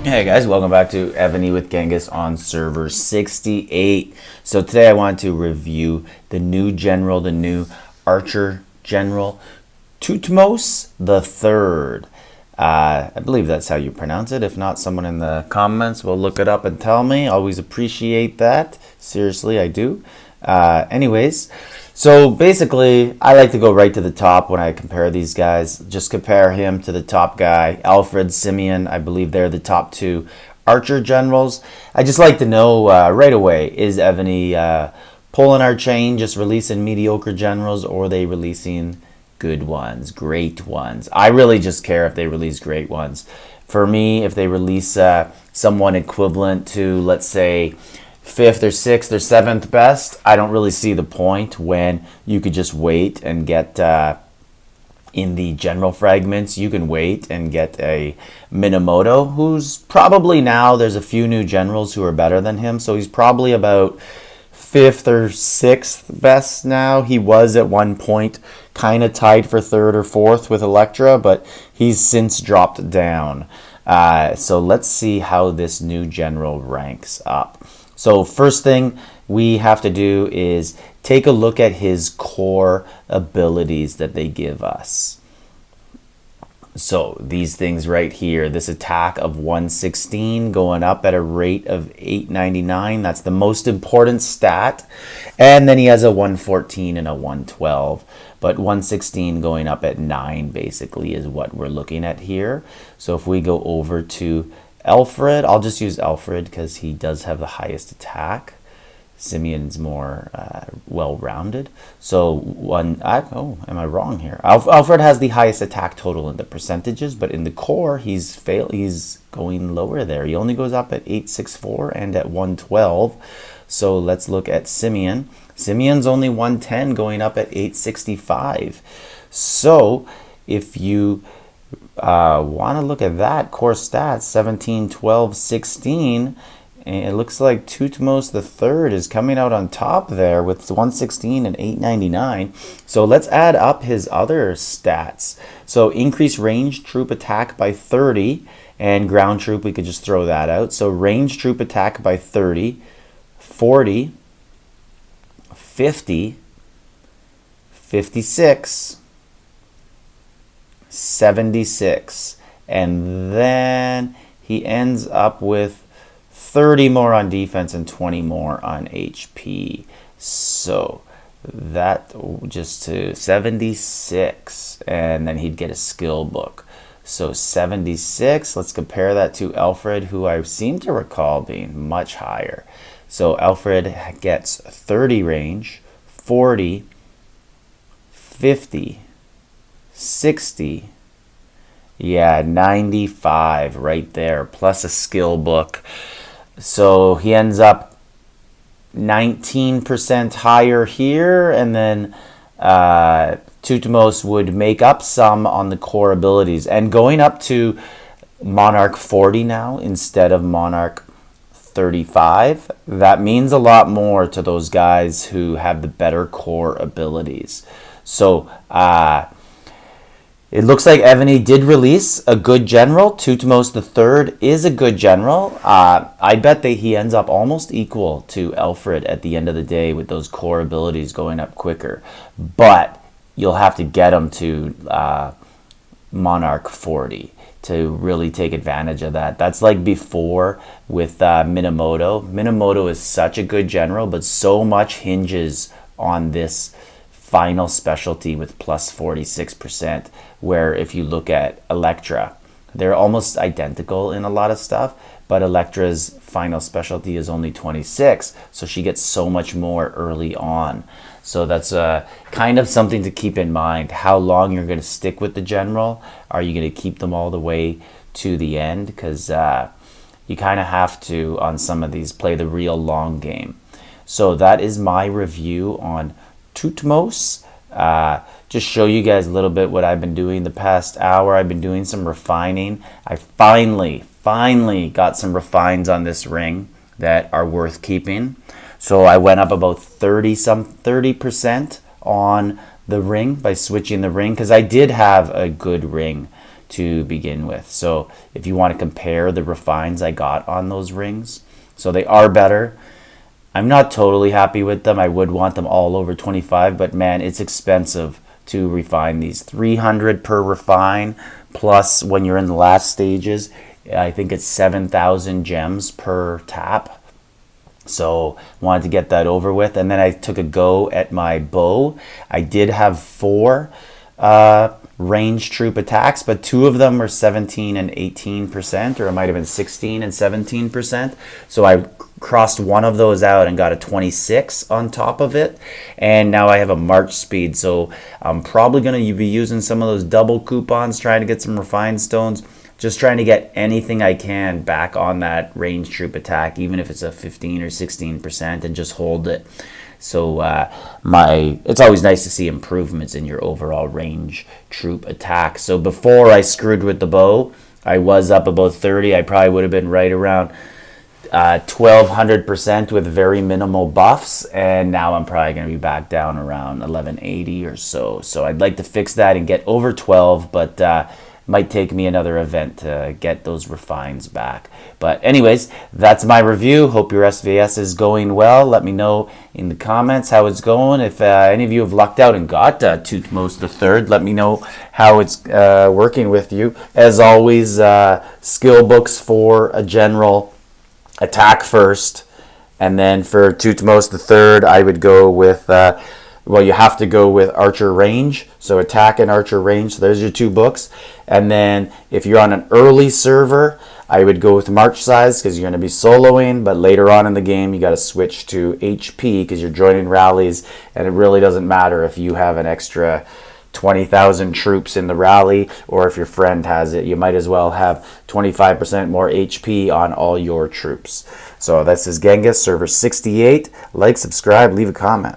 Hey guys, welcome back to Evony with Genghis on server 68. So today I want to review the new general, the new archer general, Thutmose the Third. I believe that's how you pronounce it. If not, someone in the comments will look it up and tell me. Always appreciate that. Seriously, I do. Anyways, so basically, I like to go right to the top when I compare these guys. Just compare him to the top guy, Alfred, Simeon. I believe they're the top two archer generals. I just like to know right away, is Evony pulling our chain, just releasing mediocre generals, or are they releasing good ones, great ones? I really just care if they release great ones. For me, if they release someone equivalent to, let's say, 5th or 6th or 7th best, I don't really see the point when you could just wait and get in the general fragments, you can wait and get a Minamoto, who's probably now, there's a few new generals who are better than him, so he's probably about 5th or 6th best now. He was at one point kind of tied for 3rd or 4th with Electra, but he's since dropped down. So let's see how this new general ranks up. So first thing we have to do is take a look at his core abilities that they give us. So these things right here, this attack of 116 going up at a rate of 899, that's the most important stat. And then he has a 114 and a 112. But 116 going up at 9 basically is what we're looking at here. So if we go over to Alfred, I'll just use Alfred because he does have the highest attack. Simeon's more well-rounded. So am I wrong here? Alfred has the highest attack total in the percentages, but in the core, he's going lower there. He only goes up at 864 and at 112. So let's look at Simeon. Simeon's only 110 going up at 865. So if you want to look at that core stats, 17, 12, 16, and it looks like Thutmose the Third is coming out on top there with 116 and 899. So let's add up his other stats. So increase range troop attack by 30, and ground troop, we could just throw that out. So range troop attack by 30, 40, 50, 56, 76, and then he ends up with 30 more on defense and 20 more on HP. So that just to 76, and then he'd get a skill book. So 76, let's compare that to Alfred, who I seem to recall being much higher. So Alfred gets 30 range, 40, 50, 60, yeah, 95 right there, plus a skill book. So he ends up 19% higher here, and then Thutmose would make up some on the core abilities. And going up to Monarch 40 now instead of Monarch 35, that means a lot more to those guys who have the better core abilities. So it looks like Evony did release a good general. Thutmose the Third is a good general. I bet that he ends up almost equal to Alfred at the end of the day with those core abilities going up quicker. But you'll have to get him to Monarch 40 to really take advantage of that. That's like before with Minamoto. Minamoto is such a good general, but so much hinges on this final specialty with plus 46%, where if you look at Electra, they're almost identical in a lot of stuff, but Electra's final specialty is only 26, so she gets so much more early on. So that's kind of something to keep in mind, how long you're going to stick with the general. Are you going to keep them all the way to the end? Because you kind of have to, on some of these, play the real long game. So that is my review on Thutmose. Just show you guys a little bit what I've been doing the past hour. I've been doing some refining. I finally got some refines on this ring that are worth keeping. So I went up about 30% on the ring by switching the ring, because I did have a good ring to begin with. So if you want to compare the refines I got on those rings, so they are better. I'm not totally happy with them. I would want them all over 25, but man, it's expensive to refine these. 300 per refine, plus when you're in the last stages, I think it's 7,000 gems per tap. So wanted to get that over with. And then I took a go at my bow. I did have 4 range troop attacks, but 2 of them were 17 and 18%, or it might have been 16 and 17%. So I crossed one of those out and got a 26 on top of it. And now I have a March speed. So I'm probably going to be using some of those double coupons, trying to get some refined stones. Just trying to get anything I can back on that range troop attack, even if it's a 15 or 16%, and just hold it. So it's always nice to see improvements in your overall range troop attack. So before I screwed with the bow, I was up about 30. I probably would have been right around 1,200% with very minimal buffs, and now I'm probably going to be back down around 1180 or so. So I'd like to fix that and get over 12, but might take me another event to get those refines back. But anyways, that's my review. Hope your SVS is going well. Let me know in the comments how it's going. If any of you have lucked out and got Thutmose the Third, let me know how it's working with you. As always, skill books for a general, attack first, and then for Thutmose the Third, I would go with well, you have to go with Archer Range, so attack and Archer Range. So there's your 2 books. And then if you're on an early server, I would go with March Size because you're going to be soloing, but later on in the game you got to switch to HP because you're joining rallies, and it really doesn't matter if you have an extra 20,000 troops in the rally or if your friend has it. You might as well have 25% more HP on all your troops. So this is Genghis, server 68. Like, subscribe, leave a comment.